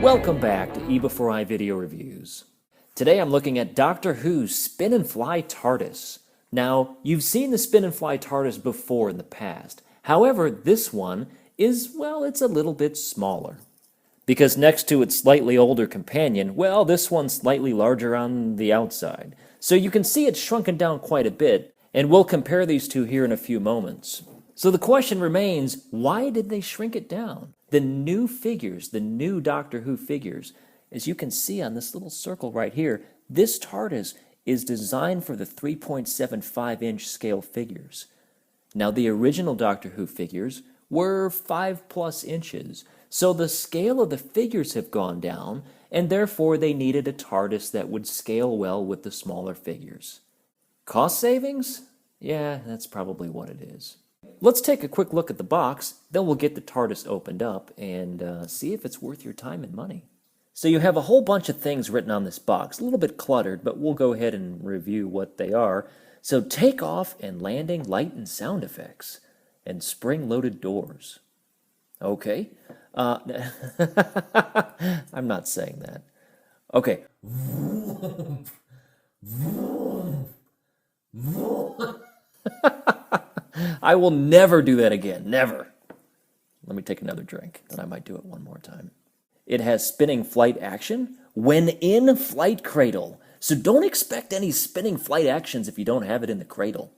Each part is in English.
Welcome back to eBEFOREi Video Reviews. Today I'm looking at Doctor Who's Spin and Fly TARDIS. Now, you've seen the Spin and Fly TARDIS before in the past. However, this one is, well, it's a little bit smaller. Because next to its slightly older companion, well, this one's slightly larger on the outside. So you can see it's shrunken down quite a bit, and we'll compare these two here in a few moments. So the question remains, why did they shrink it down? The new figures, the new Doctor Who figures, as you can see on this little circle right here, this TARDIS is designed for the 3.75-inch scale figures. Now, the original Doctor Who figures were 5+ inches, so the scale of the figures have gone down, and therefore they needed a TARDIS that would scale well with the smaller figures. Cost savings? Yeah, that's probably what it is. Let's take a quick look at the box, then we'll get the TARDIS opened up and see if it's worth your time and money. So you have a whole bunch of things written on this box, a little bit cluttered, but we'll go ahead and review what they are. So takeoff and landing light and sound effects, and spring-loaded doors. Okay. I'm not saying that. Okay. I will never do that again. Never. Let me take another drink, then I might do it one more time. It has spinning flight action when in flight cradle. So don't expect any spinning flight actions if you don't have it in the cradle.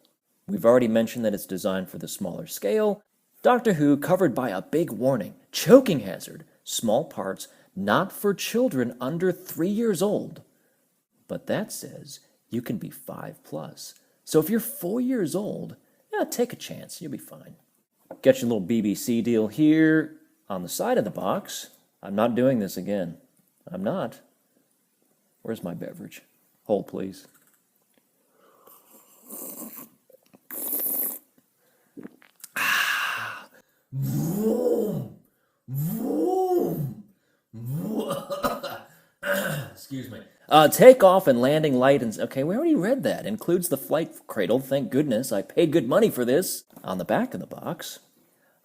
We've already mentioned that it's designed for the smaller scale. Doctor Who covered by a big warning. Choking hazard. Small parts not for children under 3 years old. But that says you can be 5+. So if you're 4 years old, yeah, take a chance. You'll be fine. Get your little BBC deal here on the side of the box. I'm not doing this again. I'm not. Where's my beverage? Hold, please. Excuse me. Takeoff and landing light and... Okay, we already read that. Includes the flight cradle. Thank goodness. I paid good money for this. On the back of the box.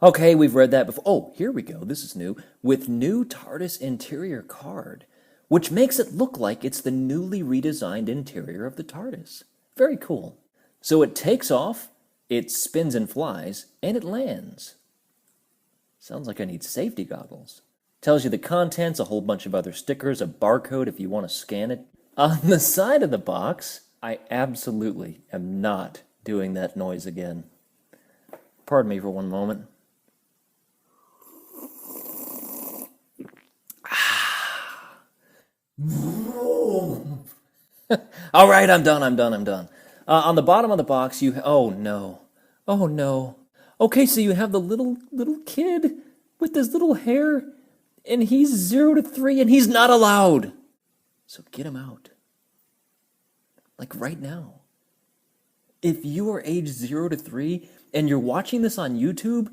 Okay, we've read that before. Oh, here we go. This is new. With new TARDIS Interior card, which makes it look like it's the newly redesigned interior of the TARDIS. Very cool. So it takes off, it spins and flies, and it lands. Sounds like I need safety goggles. Tells you the contents, a whole bunch of other stickers, a barcode if you want to scan it. On the side of the box, I absolutely am not doing that noise again. Pardon me for one moment. All right, I'm done. On the bottom of the box, oh no. Okay, so you have the little kid with this little hair, and he's 0 to 3, and he's not allowed. So get him out. Like right now. If you are age 0 to 3, and you're watching this on YouTube,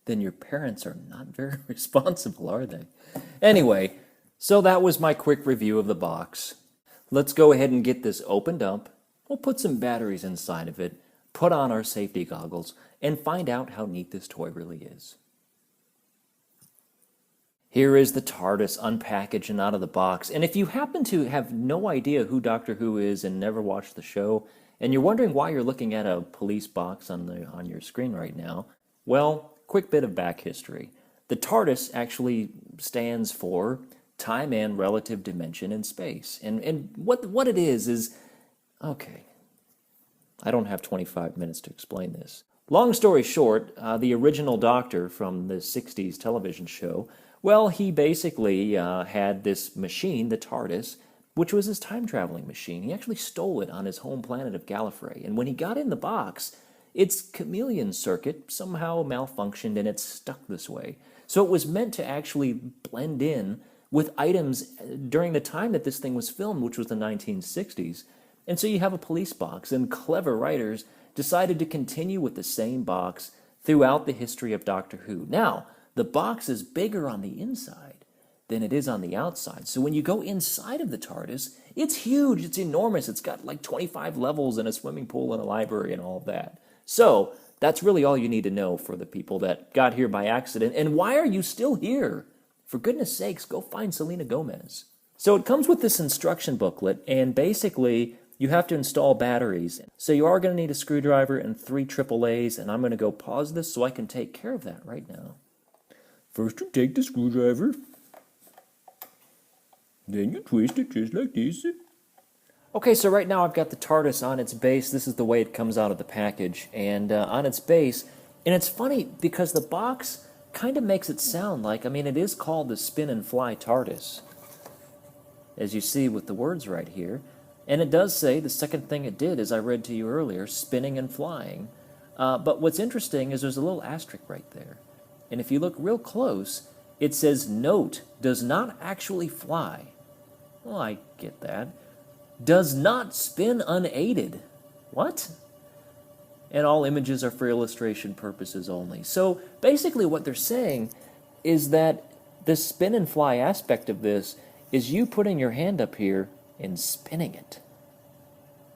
then your parents are not very responsible, are they? Anyway, so that was my quick review of the box. Let's go ahead and get this opened up. We'll put some batteries inside of it, put on our safety goggles, and find out how neat this toy really is. Here is the TARDIS unpackaged and out of the box. And if you happen to have no idea who Doctor Who is and never watched the show, and you're wondering why you're looking at a police box on your screen right now, well, quick bit of back history. The TARDIS actually stands for time and relative dimension in space. And what it is, okay, I don't have 25 minutes to explain this. Long story short, the original Doctor from the 60s television show, well, he basically had this machine, the TARDIS, which was his time-traveling machine. He actually stole it on his home planet of Gallifrey. And when he got in the box, its chameleon circuit somehow malfunctioned and it's stuck this way. So it was meant to actually blend in with items during the time that this thing was filmed, which was the 1960s. And so you have a police box, and clever writers decided to continue with the same box throughout the history of Doctor Who. Now, the box is bigger on the inside than it is on the outside. So when you go inside of the TARDIS, it's huge, it's enormous. It's got like 25 levels and a swimming pool and a library and all of that. So that's really all you need to know for the people that got here by accident. And why are you still here? For goodness sakes, go find Selena Gomez. So it comes with this instruction booklet, and basically you have to install batteries. So you are going to need a screwdriver and 3 AAAs, and I'm going to go pause this so I can take care of that right now. First you take the screwdriver, then you twist it just like this. Okay, so right now I've got the TARDIS on its base. This is the way it comes out of the package, and on its base, and it's funny because the box kind of makes it sound like, I mean, it is called the Spin and Fly TARDIS, as you see with the words right here. And it does say, the second thing it did, as I read to you earlier, spinning and flying. But what's interesting is there's a little asterisk right there. And if you look real close, it says, note, does not actually fly. Well, I get that. Does not spin unaided. What? And all images are for illustration purposes only. So basically what they're saying is that the spin and fly aspect of this is you putting your hand up here and spinning it.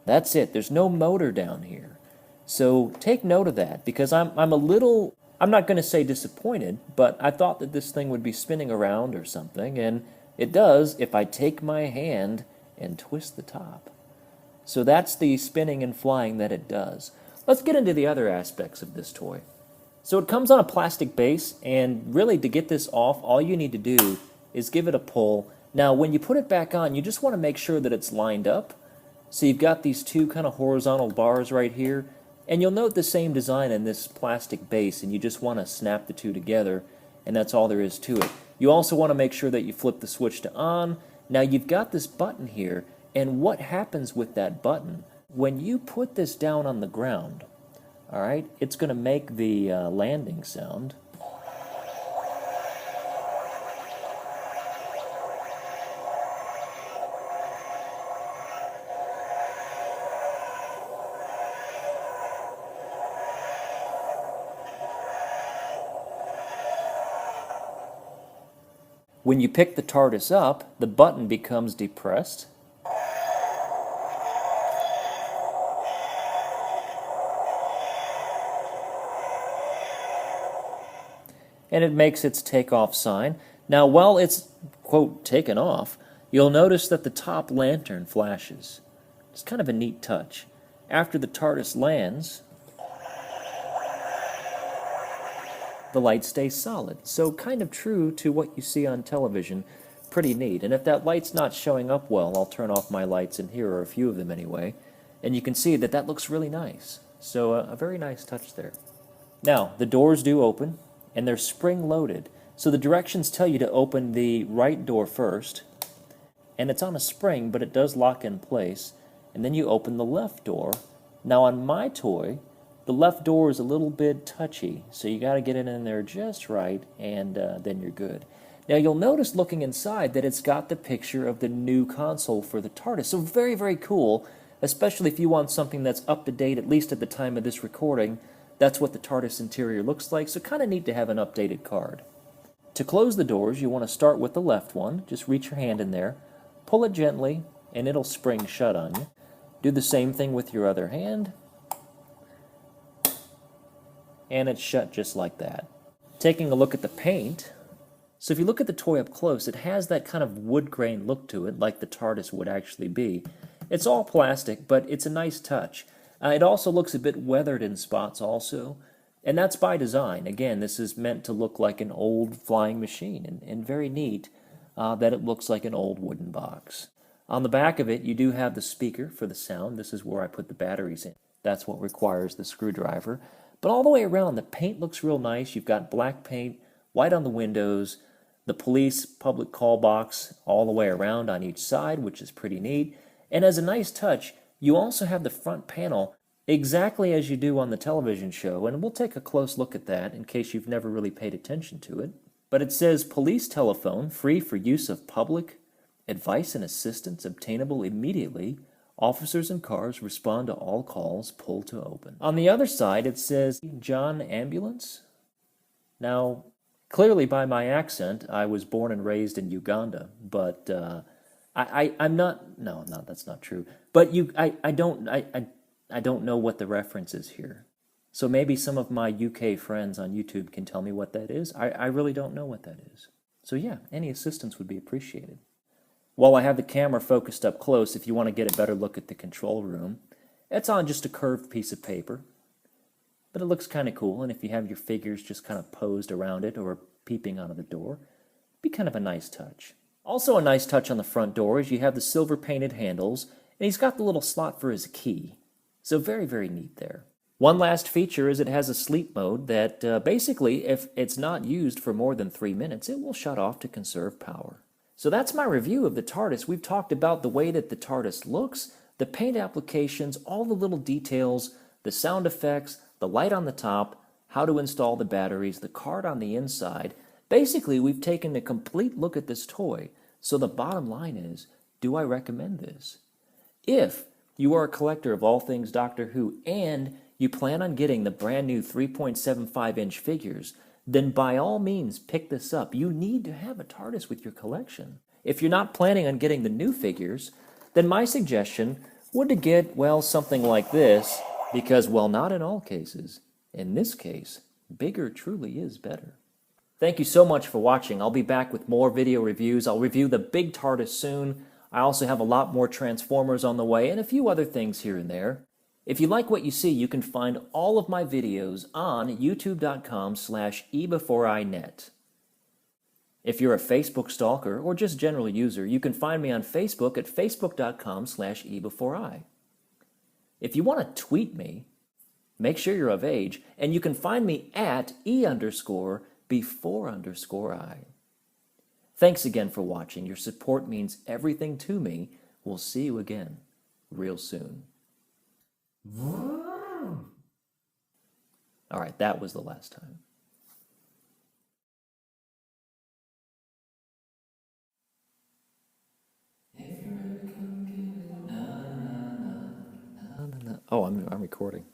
That's it. There's no motor down here. So take note of that, because I'm not going to say disappointed, but I thought that this thing would be spinning around or something, and it does if I take my hand and twist the top. So that's the spinning and flying that it does. Let's get into the other aspects of this toy. So it comes on a plastic base, and really to get this off, all you need to do is give it a pull. Now, when you put it back on, you just want to make sure that it's lined up. So you've got these 2 kind of horizontal bars right here, and you'll note the same design in this plastic base, and you just want to snap the 2 together, and that's all there is to it. You also want to make sure that you flip the switch to on. Now, you've got this button here, and what happens with that button? When you put this down on the ground, all right, it's going to make the landing sound. When you pick the TARDIS up, the button becomes depressed. And it makes its takeoff sign. Now, while it's, quote, taken off, you'll notice that the top lantern flashes. It's kind of a neat touch. After the TARDIS lands, the light stays solid. So kind of true to what you see on television. Pretty neat. And if that light's not showing up well, I'll turn off my lights, and here are a few of them anyway. And you can see that that looks really nice. So a very nice touch there. Now, the doors do open, and they're spring-loaded. So the directions tell you to open the right door first, and it's on a spring, but it does lock in place. And then you open the left door. Now on my toy, the left door is a little bit touchy, so you got to get it in there just right, and then you're good. Now you'll notice looking inside that it's got the picture of the new console for the TARDIS. So very, very cool, especially if you want something that's up to date, at least at the time of this recording. That's what the TARDIS interior looks like, so kind of neat to have an updated card. To close the doors, you want to start with the left one. Just reach your hand in there, pull it gently, and it'll spring shut on you. Do the same thing with your other hand, and it's shut just like that. Taking a look at the paint, so if you look at the toy up close, it has that kind of wood grain look to it, like the TARDIS would actually be. It's all plastic, but it's a nice touch. It also looks a bit weathered in spots also, and that's by design. Again, this is meant to look like an old flying machine, and very neat that it looks like an old wooden box. On the back of it, you do have the speaker for the sound. This is where I put the batteries in. That's what requires the screwdriver. But all the way around, the paint looks real nice. You've got black paint, white on the windows, the police public call box all the way around on each side, which is pretty neat. And as a nice touch, you also have the front panel exactly as you do on the television show, and we'll take a close look at that in case you've never really paid attention to it. But it says, police telephone, free for use of public, advice and assistance obtainable immediately. Officers and cars respond to all calls, pull to open. On the other side, it says, John Ambulance. Now, clearly by my accent, I was born and raised in Uganda, but I'm not, no, that's not true. But I don't know what the reference is here. So maybe some of my UK friends on YouTube can tell me what that is. I really don't know what that is. So yeah, any assistance would be appreciated. While I have the camera focused up close, if you want to get a better look at the control room, it's on just a curved piece of paper, but it looks kind of cool, and if you have your figures just kind of posed around it or peeping out of the door, it'd be kind of a nice touch. Also a nice touch on the front door is you have the silver painted handles, and he's got the little slot for his key. So very, very neat there. One last feature is it has a sleep mode that basically, if it's not used for more than 3 minutes, it will shut off to conserve power. So that's my review of the TARDIS. We've talked about the way that the TARDIS looks, the paint applications, all the little details, the sound effects, the light on the top, how to install the batteries, the card on the inside. Basically, we've taken a complete look at this toy. So the bottom line is, do I recommend this? If you are a collector of all things Doctor Who and you plan on getting the brand new 3.75-inch figures, then by all means pick this up. You need to have a TARDIS with your collection. If you're not planning on getting the new figures, then my suggestion would to get, well, something like this, because, well, not in all cases. In this case, bigger truly is better. Thank you so much for watching. I'll be back with more video reviews. I'll review the big TARDIS soon. I also have a lot more Transformers on the way and a few other things here and there. If you like what you see, you can find all of my videos on youtube.com/eBEFOREiNet. If you're a Facebook stalker or just general user, you can find me on Facebook at facebook.com/eBEFOREi. If you want to tweet me, make sure you're of age, and you can find me at E_before_I. Thanks again for watching. Your support means everything to me. We'll see you again real soon. All right, that was the last time. Oh, I'm recording.